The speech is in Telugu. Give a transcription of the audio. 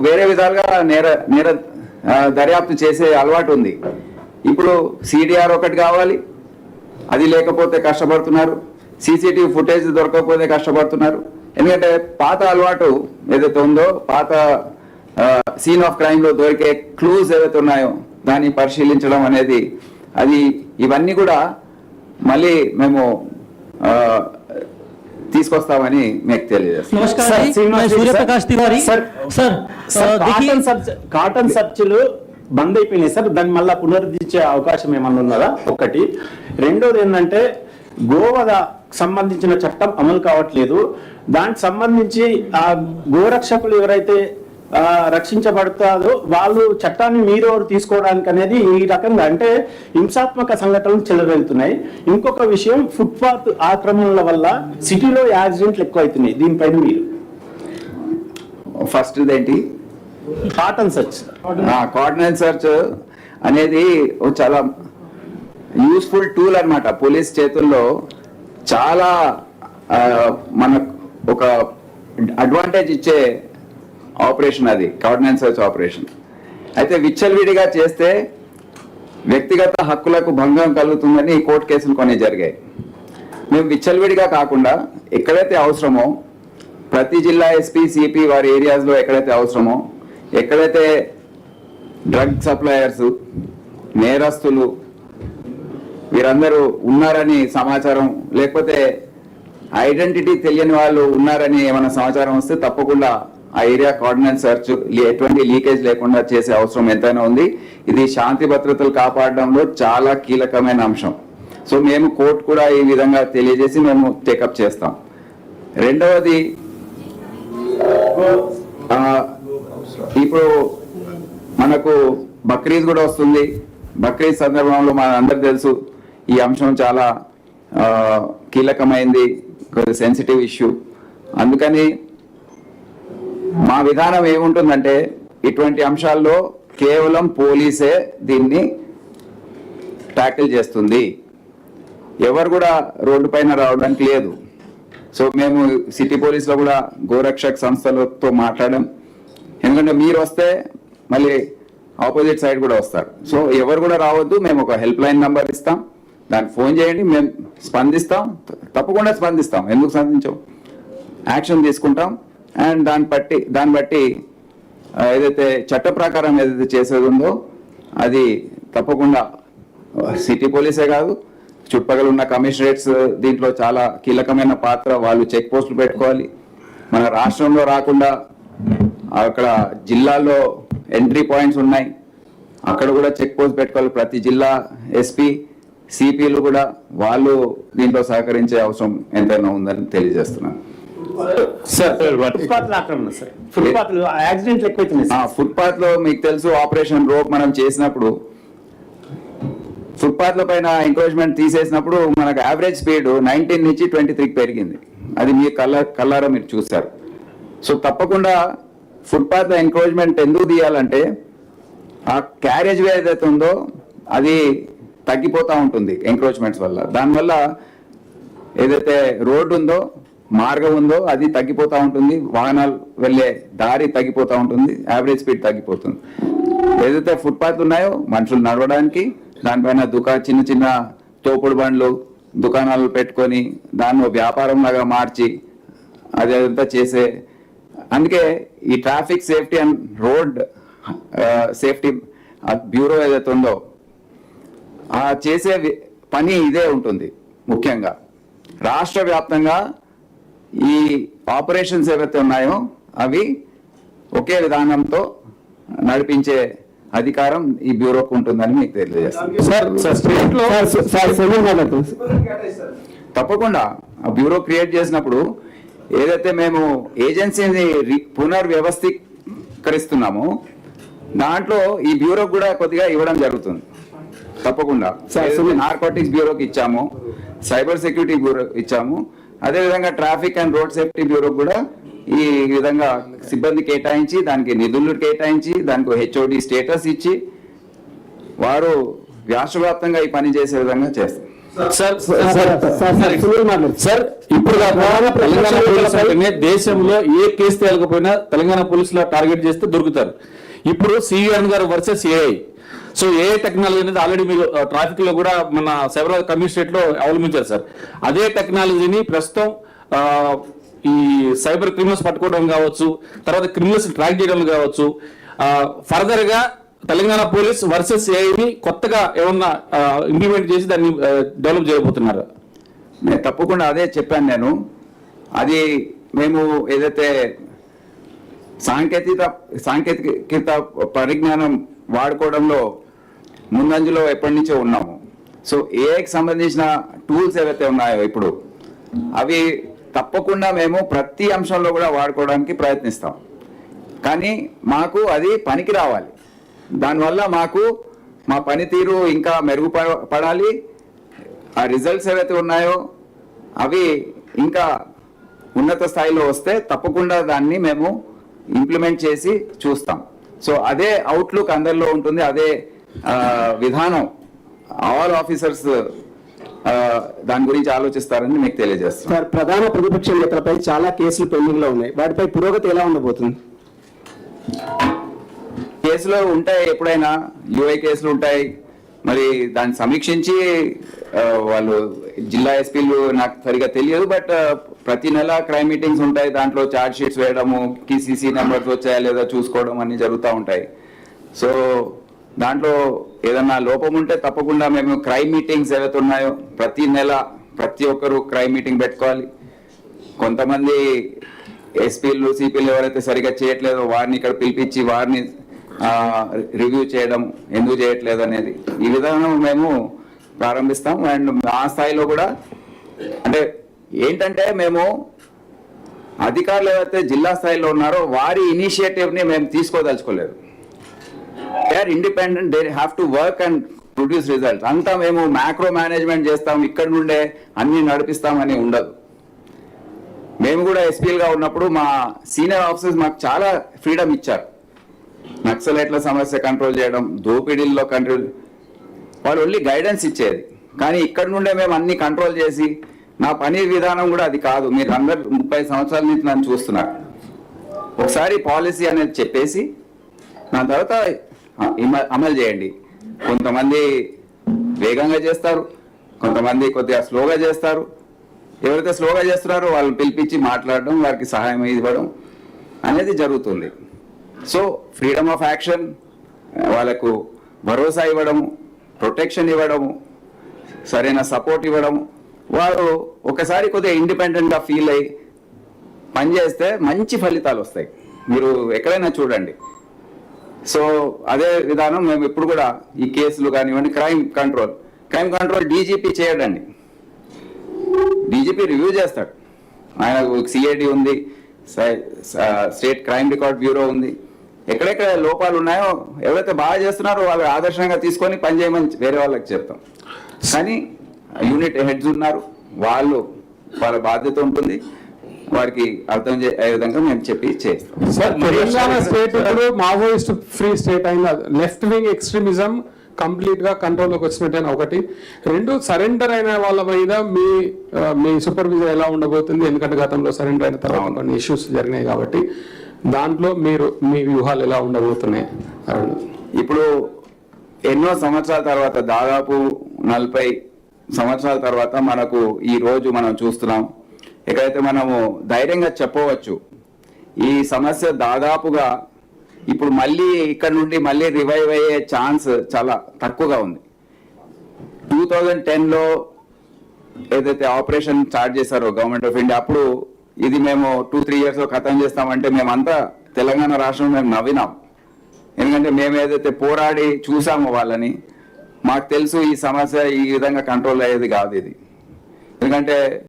వేరే విధాలుగా నేర దర్యాప్తు చేసే అలవాటు ఉంది. ఇప్పుడు సిడిఆర్ ఒకటి కావాలి, అది లేకపోతే కష్టపడుతున్నారు. సీసీటీవీ ఫుటేజ్ దొరకకపోతే కష్టపడుతున్నారు. ఎందుకంటే పాత అలవాటు ఏదైతే ఉందో, పాత సీన్ ఆఫ్ క్రైమ్ లో దొరికే క్లూస్ ఏవైతే ఉన్నాయో దాన్ని పరిశీలించడం అనేది, అది ఇవన్నీ కూడా మళ్ళీ మేము తీసుకొస్తామని మీకు తెలియజేస్తాం. కాటన్ సర్చ్లు బంద్ అయిపోయినాయి సార్, దాన్ని మళ్ళీ పునరుద్ధరించే అవకాశం ఏమన్నా ఉన్నదా? ఒకటి. రెండోది ఏంటంటే గోవధ సంబంధించిన చట్టం అమలు కావట్లేదు. దానికి సంబంధించి ఆ గోరక్షకులు ఎవరైతే రక్షించబడతారో వాళ్ళు చట్టాన్ని మీరెవరు తీసుకోవడానికి అనేది ఈ రకంగా అంటే హింసాత్మక సంఘటనలు చెలరేగుతున్నాయి. ఇంకొక విషయం, ఫుట్పాత్ ఆక్రమణల వల్ల సిటీలో యాక్సిడెంట్లు ఎక్కువ అవుతున్నాయి. దీనిపైన మీరు ఫస్ట్ ఏంటి కాటన్ సర్చ్. కాటన్ సర్చ్ అనేది చాలా యూస్ఫుల్ టూల్ అన్నమాట. పోలీస్ చేతుల్లో చాలా మనకు ఒక అడ్వాంటేజ్ ఇచ్చే ఆపరేషన్ అది, కార్డినెన్స్ సర్చ్ ఆపరేషన్. అయితే విచ్చలవిడిగా చేస్తే వ్యక్తిగత హక్కులకు భంగం కలుగుతుందని కోర్టు కేసులు కొన్ని జరిగాయి. మేము విచ్చలవిడిగా కాకుండా ఎక్కడైతే అవసరమో ప్రతి జిల్లా ఎస్పీ సిపి వారి ఏరియాస్లో ఎక్కడైతే అవసరమో, ఎక్కడైతే డ్రగ్ సప్లయర్స్, నేరస్తులు వీరందరూ ఉన్నారని సమాచారం, లేకపోతే ఐడెంటిటీ తెలియని వాళ్ళు ఉన్నారని ఏమైనా సమాచారం వస్తే తప్పకుండా ఆ ఏరియా కార్డినెన్స్ సర్చ్ ఎటువంటి లీకేజ్ లేకుండా చేసే అవసరం ఎంతైనా ఉంది. ఇది శాంతి భద్రతలు కాపాడడంలో చాలా కీలకమైన అంశం. సో మేము కోర్టు కూడా ఈ విధంగా తెలియజేసి మేము టేకప్ చేస్తాం. రెండవది, ఇప్పుడు మనకు బక్రీద్ కూడా వస్తుంది. బక్రీద్ సందర్భంలో మన అందరికి తెలుసు ఈ అంశం చాలా కీలకమైంది, సెన్సిటివ్ ఇష్యూ. అందుకని మా విధానం ఏముంటుందంటే ఇటువంటి అంశాల్లో కేవలం పోలీసే దీన్ని ట్యాకిల్ చేస్తుంది, ఎవరు కూడా రోడ్డు పైన రావడానికి లేదు. సో మేము సిటీ పోలీస్లో కూడా గోరక్షక్ సంస్థలతో మాట్లాడాం. ఎందుకంటే మీరు వస్తే మళ్ళీ ఆపోజిట్ సైడ్ కూడా వస్తారు. సో ఎవరు కూడా రావద్దు, మేము ఒక హెల్ప్ లైన్ నంబర్ ఇస్తాం, దానికి ఫోన్ చేయండి, మేము స్పందిస్తాం, తప్పకుండా స్పందిస్తాం. ఎందుకు స్పందించాం, యాక్షన్ తీసుకుంటాం. అండ్ దాన్ని బట్టి ఏదైతే చట్ట ప్రకారం ఏదైతే చేసేది ఉందో అది తప్పకుండా సిటీ పోలీసే కాదు, చుట్టుపక్కల ఉన్న కమిషనరేట్స్ దీంట్లో చాలా కీలకమైన పాత్ర. వాళ్ళు చెక్ పోస్టులు పెట్టుకోవాలి. మన రాష్ట్రంలో రాకుండా అక్కడ జిల్లాల్లో ఎంట్రీ పాయింట్స్ ఉన్నాయి, అక్కడ కూడా చెక్ పోస్ట్ పెట్టుకోవాలి. ప్రతి జిల్లా ఎస్పీ సిపిలు కూడా వాళ్ళు దీంట్లో సహకరించే అవసరం ఎంతైనా ఉందని తెలియజేస్తున్నాను. ఫుట్పాత్ లో మీకు తెలుసు ఆపరేషన్ రోప్ మనం చేసినప్పుడు ఫుట్పాత్ లో పైన ఎంక్రోచ్మెంట్ తీసేసినప్పుడు మనకు యావరేజ్ స్పీడ్ 19 నుంచి 23 పెరిగింది. అది మీ కళ్ళారా మీరు చూస్తారు. సో తప్పకుండా ఫుట్పాత్ లో ఎంక్రోచ్మెంట్ ఎందుకు తీయాలంటే ఆ క్యారేజ్ వే ఏదైతే ఉందో అది తగ్గిపోతూ ఉంటుంది ఎంక్రోచ్మెంట్స్ వల్ల. దానివల్ల ఏదైతే రోడ్డు ఉందో, మార్గం ఉందో అది తగ్గిపోతూ ఉంటుంది, వాహనాలు వెళ్ళే దారి తగ్గిపోతూ ఉంటుంది, యావరేజ్ స్పీడ్ తగ్గిపోతుంది. ఏదైతే ఫుట్పాత్ ఉన్నాయో మనుషులు నడవడానికి, దానిపైన చిన్న చిన్న తోపుడు బండ్లు దుకాణాలు పెట్టుకొని దాన్ని వ్యాపారం లాగా మార్చి అదంతా చేసే, అందుకే ఈ traffic safety and road safety bureau ఏదైతే ఉందో ఆ చేసే పని ఇదే ఉంటుంది. ముఖ్యంగా రాష్ట్ర వ్యాప్తంగా ఈ ఆపరేషన్స్ ఏవైతే ఉన్నాయో అవి ఒకే విధానంతో నడిపించే అధికారం ఈ బ్యూరోకు ఉంటుందని మీకు తెలియజేస్తాను. తప్పకుండా ఆ బ్యూరో క్రియేట్ చేసినప్పుడు ఏదైతే మేము ఏజెన్సీని పునర్వ్యవస్థీకరిస్తున్నామో దాంట్లో ఈ బ్యూరో కూడా కొద్దిగా ఇవ్వడం జరుగుతుంది. తప్పకుండా నార్కోటిక్స్ బ్యూరోకి ఇచ్చాము, సైబర్ సెక్యూరిటీ బ్యూరో ఇచ్చాము, అదేవిధంగా traffic and road safety bureau కూడా ఈ విధంగా సిబ్బంది కేటాయించి, దానికి నిధులు కేటాయించి, దానికి హెచ్ఓడి స్టేటస్ ఇచ్చి వారు రాష్ట్ర వ్యాప్తంగా ఈ పని చేసే విధంగా చేస్తారు. సార్ ఇప్పుడు తెలంగాణ పోలీసులు అంటేనే దేశంలో ఏ కేసు తేలకపోయినా తెలంగాణ పోలీసులు టార్గెట్ చేస్తే దొరుకుతారు. ఇప్పుడు సివిఆర్ గారు versus AI. So AI technology అనేది ఆల్రెడీ మీరు ట్రాఫిక్ లో కూడా మన సైబరాబాద్ కమిషనరేట్ లో అవలంబించారు సార్. అదే టెక్నాలజీని ప్రస్తుతం ఈ సైబర్ క్రిమినల్స్ పట్టుకోవడం కావచ్చు, తర్వాత క్రిమినల్స్ ట్రాక్ చేయడం కావచ్చు, ఫర్దర్ గా తెలంగాణ పోలీస్ వర్సెస్ ఏఐని కొత్తగా ఏమన్నా ఇంప్లిమెంట్ చేసి దాన్ని డెవలప్ చేయబోతున్నారు. నేను తప్పకుండా అదే చెప్పాను నేను. అది మేము ఏదైతే సాంకేతిక పరిజ్ఞానం వాడుకోవడంలో ముందంజలో ఎప్పటి నుంచో ఉన్నాము. సో ఏఐకి సంబంధించిన టూల్స్ ఏవైతే ఉన్నాయో ఇప్పుడు అవి తప్పకుండా మేము ప్రతి అంశంలో కూడా వాడుకోవడానికి ప్రయత్నిస్తాం. కానీ మాకు అది పనికి రావాలి. దానివల్ల మాకు మా పనితీరు ఇంకా మెరుగుపడాలి. ఆ రిజల్ట్స్ ఏవైతే ఉన్నాయో అవి ఇంకా ఉన్నత స్థాయిలో వస్తే తప్పకుండా దాన్ని మేము ఇంప్లిమెంట్ చేసి చూస్తాం. సో అదే అవుట్లుక్ అందరిలో ఉంటుంది, అదే విధానం ఆల్ ఆఫీసర్స్ దాని గురించి ఆలోచిస్తారని మీకు తెలియజేస్తాం. సార్, ప్రధాన ప్రతిపక్ష నేతలపై చాలా కేసులు పెండింగ్ లో ఉన్నాయి. వాటిపై పురోగతి ఎలా ఉండబోతుంది? కేసులు ఉంటాయి, ఎప్పుడైనా యూఐ కేసులు ఉంటాయి. మరి దాన్ని సమీక్షించి వాళ్ళు జిల్లా ఎస్పీలు నాకు సరిగా తెలియదు, బట్ ప్రతి నెల క్రైమ్ మీటింగ్స్ ఉంటాయి. దాంట్లో ఛార్జ్ షీట్స్ వేయడము, సీసీ నెంబర్స్ వచ్చాయా లేదా చూసుకోవడం అన్ని జరుగుతూ ఉంటాయి. సో దాంట్లో ఏదన్నా లోపం ఉంటే తప్పకుండా మేము క్రైమ్ మీటింగ్స్ ఏవైతే ఉన్నాయో ప్రతి నెల ప్రతి ఒక్కరు క్రైమ్ మీటింగ్ పెట్టుకోవాలి. కొంతమంది ఎస్పీలు సిపిలు ఎవరైతే సరిగా చేయట్లేదో వారిని ఇక్కడ పిలిపించి వారిని రివ్యూ చేయడం, ఎందుకు చేయట్లేదు అనేది ఈ విధానం మేము ప్రారంభిస్తాం. అండ్ ఆ స్థాయిలో కూడా అంటే ఏంటంటే మేము అధికారులు ఎవరైతే జిల్లా స్థాయిలో ఉన్నారో వారి ఇనిషియేటివ్ని మేము తీసుకోదలుచుకోలేదు. They are independent, they have to work and produce results. అంతా మేము మ్యాక్రో మేనేజ్మెంట్ చేస్తాం, ఇక్కడ నుండే అన్ని నడిపిస్తామని ఉండదు. మేము కూడా ఎస్పీలుగా ఉన్నప్పుడు మా సీనియర్ ఆఫీసర్స్ మాకు చాలా ఫ్రీడమ్ ఇచ్చారు. నక్సలైట్ల సమస్య కంట్రోల్ చేయడం, దోపిడీల్లో కంట్రోల్, వాళ్ళు ఓన్లీ గైడెన్స్ ఇచ్చేది. కానీ ఇక్కడ నుండే మేము అన్ని కంట్రోల్ చేసి, నా పని విధానం కూడా అది కాదు. మీరు అందరు 30 సంవత్సరాల నుంచి నన్ను చూస్తున్నారు. ఒకసారి పాలసీ అనేది చెప్పేసి దాని తర్వాత అమలు చేయండి. కొంతమంది వేగంగా చేస్తారు, కొంతమంది కొద్దిగా స్లోగా చేస్తారు. ఎవరైతే స్లోగా చేస్తున్నారో వాళ్ళని పిలిపించి మాట్లాడడం, వారికి సహాయం ఇవ్వడం అనేది జరుగుతుంది. సో ఫ్రీడమ్ ఆఫ్ యాక్షన్, వాళ్ళకు భరోసా ఇవ్వడము, ప్రొటెక్షన్ ఇవ్వడము, సరైన సపోర్ట్ ఇవ్వడము, వారు ఒకసారి కొద్దిగా ఇండిపెండెంట్గా ఫీల్ అయ్యి పనిచేస్తే మంచి ఫలితాలు వస్తాయి. మీరు ఎక్కడైనా చూడండి. సో అదే విధానం మేము ఇప్పుడు కూడా ఈ కేసులు కానివ్వండి, క్రైమ్ కంట్రోల్ డీజీపీ చేయడండి. డీజీపీ రివ్యూ చేస్తాడు. ఆయన సిఐడి ఉంది, స్టేట్ క్రైమ్ రికార్డ్ బ్యూరో ఉంది. ఎక్కడెక్కడ లోపాలు ఉన్నాయో ఎవరైతే బాగా చేస్తున్నారో వాళ్ళు ఆదర్శంగా తీసుకొని పనిచేయమని వేరే వాళ్ళకి చెప్తాం. కానీ యూనిట్ హెడ్స్ ఉన్నారు, వాళ్ళ బాధ్యత ఉంటుంది, వారికి అర్థం అయ్యే విధంగా మేము చెప్పి చేస్తాం. సార్, తెలంగాణ స్టేట్ ఇప్పుడు మావోయిస్ట్ ఫ్రీ స్టేట్ అయిన లెఫ్ట్ వింగ్ ఎక్స్ట్రీమిజం కంప్లీట్ గా కంట్రోల్లోకి వచ్చినట్టయినా ఒకటి. రెండు, సరెండర్ అయిన వాళ్ళ మీద మీ సూపర్విజన్ ఎలా ఉండబోతుంది? ఎందుకంటే గతంలో సరెండర్ అయిన తర్వాత కొన్ని ఇష్యూస్ జరిగినాయి కాబట్టి దాంట్లో మీ వ్యూహాలు ఎలా ఉండబోతున్నాయి? ఇప్పుడు ఎన్నో సంవత్సరాల తర్వాత, దాదాపు 40 సంవత్సరాల తర్వాత మనకు ఈ రోజు మనం చూస్తున్నాం. ఎక్కడైతే మనము ధైర్యంగా చెప్పవచ్చు ఈ సమస్య దాదాపుగా ఇప్పుడు మళ్ళీ ఇక్కడ నుండి మళ్ళీ రివైవ్ అయ్యే ఛాన్స్ చాలా తక్కువగా ఉంది. 2010లో ఏదైతే ఆపరేషన్ స్టార్ట్ చేశారో గవర్నమెంట్ ఆఫ్ ఇండియా, అప్పుడు ఇది మేము 2-3 years లో ఖతం చేస్తామంటే మేమంతా తెలంగాణ రాష్ట్రం మేము నవ్వినాం. ఎందుకంటే మేము ఏదైతే పోరాడి చూసామో వాళ్ళని, మాకు తెలుసు ఈ సమస్య ఈ విధంగా కంట్రోల్ అయ్యేది కాదు ఇది. ఎందుకంటే